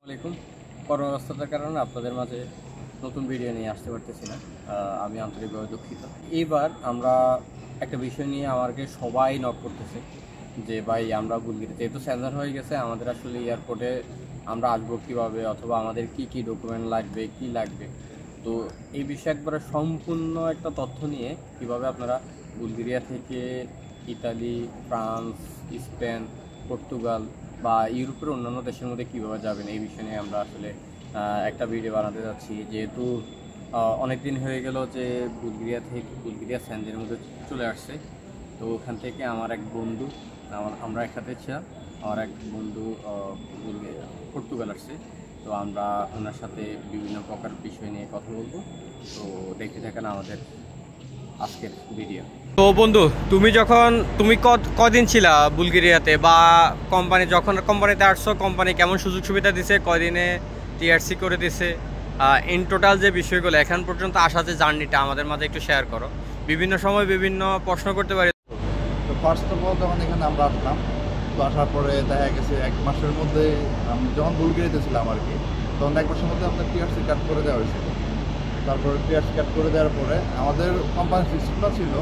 আসসালামাইকুম। কর্মব্যস্ততার কারণে আপনাদের মাঝে নতুন ভিডিও নিয়ে আসতে পারতেছি না। আমি আন্তরিকভাবে দুঃখিত। এইবার আমরা একটা বিষয় নিয়ে আমাকে সবাই নক করতেছে যে ভাই আমরা বুলগেরিয়া যেহেতু সেন্সার হয়ে গেছে, আমাদের আসলে এয়ারপোর্টে আমরা আসবো কীভাবে, অথবা আমাদের কি কি ডকুমেন্ট লাগবে, কি লাগবে। তো এই বিষয়ে একবারে সম্পূর্ণ একটা তথ্য নিয়ে কিভাবে আপনারা বুলগেরিয়া থেকে ইতালি, ফ্রান্স, স্পেন, পর্তুগাল বা ইউরোপের অন্যান্য দেশের মধ্যে কীভাবে যাবেন, এই বিষয় নিয়ে আমরা আসলে একটা ভিডিও বানাতে যাচ্ছি। যেহেতু অনেক দিন হয়ে গেল যে বুলগেরিয়া সেন্টের মধ্যে চলে আসছে। তো ওখান থেকে আমার এক বন্ধু, আমরা একসাথে ছিলাম, আমার এক বন্ধু পর্তুগাল আসছে। তো আমরা ওনার সাথে বিভিন্ন প্রকার বিষয় নিয়ে কথা বলবো। তো দেখে থাকেন আমাদের আজকের ভিডিও। তো বন্ধু, তুমি কদিন ছিলা বুলগেরিয়াতে, বা যখন কোম্পানিতে আসছো, কোম্পানি কেমন সুযোগ সুবিধা দিছে, কদিনে টিআরসি করে দিছে, ইন টোটাল যে বিষয়গুলো এখন পর্যন্ত আসা যে জার্নিটা আমাদের মাঝে একটু শেয়ার করো। বিভিন্ন সময় বিভিন্ন প্রশ্ন করতে পারি। তো ফার্স্ট অফ অল যখন এখানে আমরা আসলাম, তো আসার পরে দেখা গেছে 1 মাসের মধ্যে আমি যখন বুলগেরিয়াতে ছিলাম আর কি, তখন 1 মাসের মধ্যে আমাদের টিআরসি কাট করে দেওয়া হয়েছিল। তারপরে টিআরসি কাট করে দেওয়ার পরে আমাদের কোম্পানির সিস্টেমটা ছিল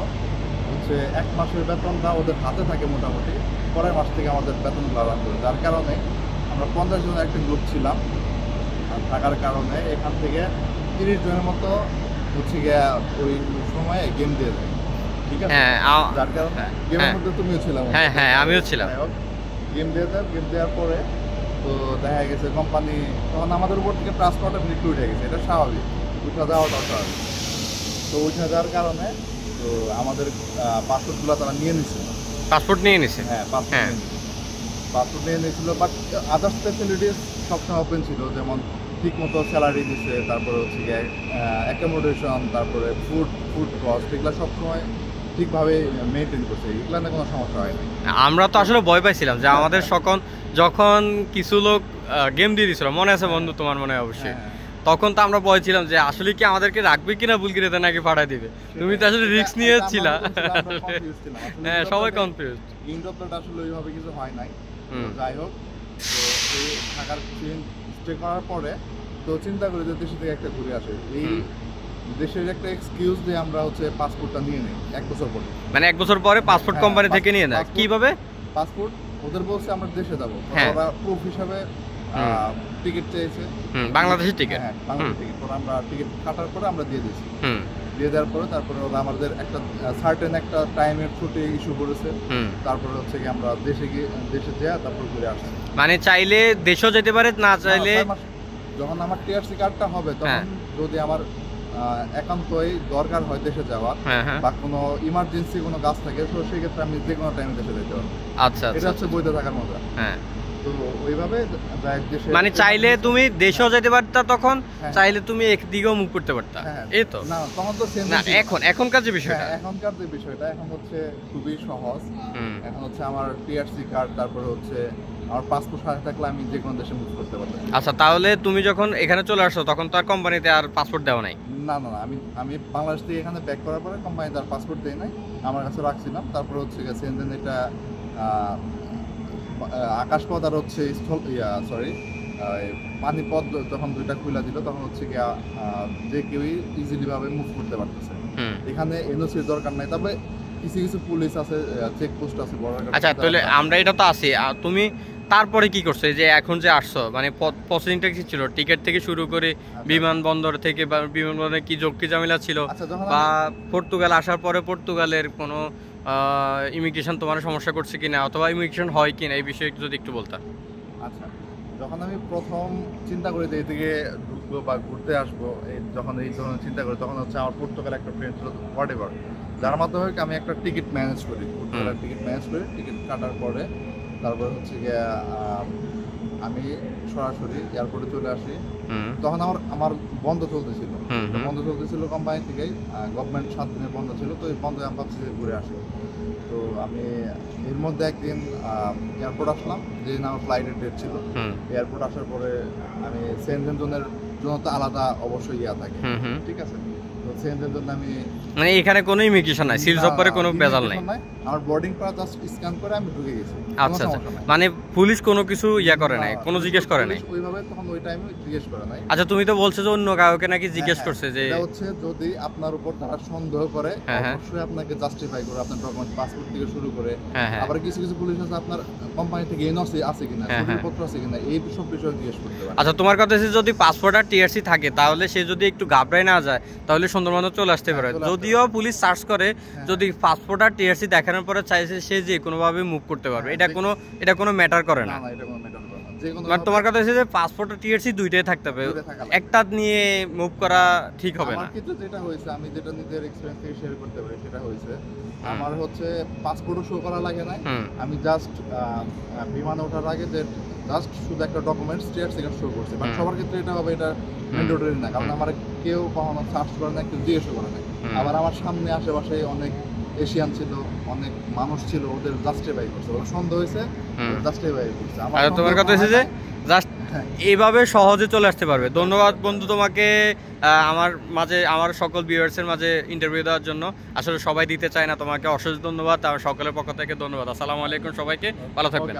হচ্ছে 1 মাসের বেতনটা ওদের হাতে থাকে মোটামুটি, পরের মাস থেকে আমাদের বেতনগুলো আরম্ভ করে। যার কারণে আমরা 50 জনের একটা গ্রুপ ছিলাম, আর থাকার কারণে এখান থেকে 30 জনের মতো হচ্ছে গিয়া ওই সময়ে গেম দিয়ে দেয়। ঠিক আছে, যার কারণে গেমের মধ্যে তুমিও ছিলাম। হ্যাঁ, আমিও ছিলাম। গেম দিয়ে দেয়, গেম দেওয়ার পরে তো দেখা গেছে কোম্পানি তখন আমাদের উপর থেকে ট্রান্সপোর্ট এমনি উঠে গেছে। এটা স্বাভাবিক, উঠে যাওয়াটা স্বাভাবিক। তো উঠে যাওয়ার কারণে তো আমাদের পাসপোর্টগুলো তারা নিয়ে নিছিল। পাসপোর্ট নিয়ে নিছে? হ্যাঁ, পাসপোর্ট নিয়ে নিয়েছিল। বাট আদার্স ফ্যাসিলিটিস সবসময় ওপেন ছিল, যেমন ঠিক মতো স্যালারি দিচ্ছে, তারপরে হচ্ছে গিয়ে অ্যাকোমোডেশন, তারপরে ফুড কস্ট, এগুলো সবসময় ঠিকভাবে মেনটেন করছে, এগুলো না কোনো সমস্যা হয় না। আমরা তো আসলে ভয় পাইছিলাম যে আমাদের যখন কিছু লোক গেম দিয়ে দিছিল, মনে আছে বন্ধু? তোমার মনে হয় অবশ্যই। তখন তো আমরা ভয় ছিলাম যে আসলে কি আমাদেরকে রাখবে কিনা বুলগেরিয়াতে, নাকি পাঠায় দিবে। তুমি তো আসলে রিস্ক নিয়েছিলা। হ্যাঁ, সবাই কনফিউজ। ইউরোপটা আসলে ওইভাবে কিছু হয় নাই। যাই হোক, তো এই থাকার স্টে করার পরে তো চিন্তা করি যে দেশে থেকে একটা ঘুরে আসে। এই দেশের একটা এক্সকিউজ দিয়ে আমরা হচ্ছে পাসপোর্টটা নিয়ে নিই 1 বছর পরে। মানে 1 বছর পরে পাসপোর্ট কোম্পানি থেকে নিয়ে নেয়? কিভাবে? পাসপোর্ট ওদের বলছে আমরা দেশে যাবো, ওরা প্রুফ হিসাবে টিকিট চেয়েছে, বাংলাদেশের টিকিট। হ্যাঁ, বাংলাদেশের টিকিট। পরে আমরা টিকিট কাটার পরে আমরা দিয়ে দিয়েছি। দিয়ে দেওয়ার পরে তারপরে ওরা আমাদের একটা সার্টেন একটা টাইমের ছুটি ইস্যু করেছে। তারপরে হচ্ছে কি আমরা দেশে যেয়ে তারপর ঘুরে আসছি। মানে চাইলে দেশও যেতে পারে, না চাইলে যখন আমার টিআরসি কার্ডটা হবে তখন যদি আমার একান্তই দরকার হয় দেশে যাওয়ার, বা কোনো ইমার্জেন্সি কোনো কাজ থাকে, তো সেই ক্ষেত্রে আমি যে কোনো টাইমে দেশে যেতে পারবো। আচ্ছা, এটা হচ্ছে বৈধ থাকার মজা। হ্যাঁ, তো ওইভাবে মানে চাইলে তুমি দেশেও যেতে পারতা, তখন চাইলে তুমি একদিকেও মুভ করতে পারতা। এই তো না, তখন তো না, এখনকার যে বিষয়টা, এখনকার যে বিষয়টা এখন হচ্ছে খুবই সহজ। এখন হচ্ছে আমার টিআরসি কার্ড, তারপরে হচ্ছে আমার পাসপোর্ট সাথে থাকলে আমি যে কোনো দেশে মুভ করতে পারতাম। আচ্ছা, তাহলে তুমি যখন এখানে চলে আসছো তখন তো আর কোম্পানিতে আর পাসপোর্ট দেওয়া নাই? না, আমি বাংলাদেশ থেকে এখানে ব্যাক করার পরে কোম্পানিতে আর পাসপোর্ট দেয় নাই, আমার কাছে রাখছিলাম। তারপরে হচ্ছে গেছে এটা আকাশপথ আর হচ্ছে পানিপথ যখন দুইটা খুলে দিল, তখন হচ্ছে গিয়া যে কেউই ইজিলি ভাবে মুভ করতে পারতেছে। এখানে এনওসির দরকার নাই, তবে কিছু পুলিশ আছে, চেকপোস্ট আছে, বর্ডার। আচ্ছা, তাহলে আমরা এটা তো আছি। তুমি তারপরে কি করছো? যে এখন যে আসছো, মানে প্রসেসিংটা কি ছিল? টিকিট থেকে শুরু করে বিমানবন্দর থেকে, বা বিমানবন্দরে কি ঝক্কি ঝামেলা ছিল, বা পর্তুগাল আসার পরে পর্তুগালের কোনো ইমিগ্রেশন তোমার সমস্যা করছে কিনা, অথবা ইমিগ্রেশন হয় কিনা, এই বিষয়ে যদি একটু বলতাম। আচ্ছা, যখন আমি প্রথম চিন্তা করি যে এদিকে ঢুকবো বা ঘুরতে আসবো, যখন এই ধরনের চিন্তা করি, তখন হচ্ছে আমার পর্তুগাল একটা ফ্রেন্ড ছিল, হোয়াটএভার, যার মাধ্যমে আমি একটা টিকিট ম্যানেজ করি, পর্তুগালের টিকিট ম্যানেজ করি। টিকিট কাটার পরে তারপরে হচ্ছে গিয়ে আমি সরাসরি এয়ারপোর্টে চলে আসি। তখন আমার বন্ধ চলতেছিল কোম্পানি থেকেই, গভর্নমেন্ট 7 দিনের বন্ধ ছিল। তো এই বন্ধে আমি ভাবছি যে ঘুরে আসি। তো তো আমি এর মধ্যে একদিন এয়ারপোর্ট আসলাম, যেদিন আমার ফ্লাইটের ডেট ছিল। এয়ারপোর্ট আসার পরে আমি সেনজেন জোনের জন্য তো আলাদা অবশ্যই ইয়া থাকে, ঠিক আছে। তো সেনজেন জোন আমি মানে এখানে কোনো ইমিগ্রেশন নাই, সিল জব করে কোনো ভেজাল নাই, আমার বোর্ডিং পাস জাস্ট স্ক্যান করে আমি ঢুকে গেছি। আচ্ছা আচ্ছা, মানে পুলিশ কোনো কিছু ইয়া করে নাই, কোনো জিজ্ঞেস করে নাই ওইভাবে, তখন ওই টাইমে জিজ্ঞেস করে নাই। আচ্ছা, তুমি তো বলছো যে অন্য কাউকে নাকি জিজ্ঞেস করছে যে এটা হচ্ছে যদি আপনার উপর তারা সন্দেহ করে অবশ্যই আপনাকে জাস্টিফাই করে আপনার ডকুমেন্ট, পাসপোর্ট থেকে শুরু করে। আবার কিছু কিছু পুলিশ আছে আপনার কোম্পানি থেকে এনওসি আছে কিনা, সনদপত্র আছে কিনা, এই সব বিষয়ে জিজ্ঞেস করতে পারে। আচ্ছা, তোমার কথা হচ্ছে যদি পাসপোর্ট আর টিআরসি থাকে তাহলে সে যদি একটু ঘাবড়ায় না যায় তাহলে সুন্দরবনে চলে আসতে পারে। যদিও পুলিশ সার্চ করে, যদি পাসপোর্ট আর টিআরসি দেখানোর পরে চাইছে সে যে কোনোভাবে মুভ করতে পারবে, এটা কোনো ম্যাটার করে না। মানে তোমার কথা হচ্ছে যে পাসপোর্ট আর টিআরসি দুইটাই থাকতে হবে, একটা নিয়ে মুভ করা ঠিক হবে না। আমার ক্ষেত্রে যেটা হয়েছে, আমি যেটা নিজের এক্সপেরিয়েন্স থেকে শেয়ার করতে পারি সেটা হয়েছে, আমার হচ্ছে পাসপোর্টও শো করা লাগে না, আমি জাস্ট বিমানে ওঠার আগে যে জাস্ট শুধু একটা ডকুমেন্টস টিআরসি কার্ড শো করছে। বাট সবার ক্ষেত্রে এটা হবে, এটা ম্যান্ডেটরি না, কারণ আমার কেউ কখনো সার্চ করে না, কেউ জিজ্ঞেস করে না। আবার আমার সামনে আশেপাশে অনেক এশিয়ান ছিল, অনেক মানুষ ছিল, ওদের জাস্টিফাই করছে, ওরা সন্দেহ হয়েছে, জাস্টিফাই করছে। আর তোমার কথা হচ্ছে যে জাস্ট এইভাবে সহজে চলে আসতে পারবে। ধন্যবাদ বন্ধু তোমাকে আমার মাঝে, আমার সকল ভিউয়ার্সের মাঝে ইন্টারভিউ দেওয়ার জন্য। আসলে সবাই দিতে চায় না, তোমাকে অশেষ ধন্যবাদ, আমার সকলের পক্ষ থেকে ধন্যবাদ। আসসালামু আলাইকুম, সবাইকে ভালো থাকবেন।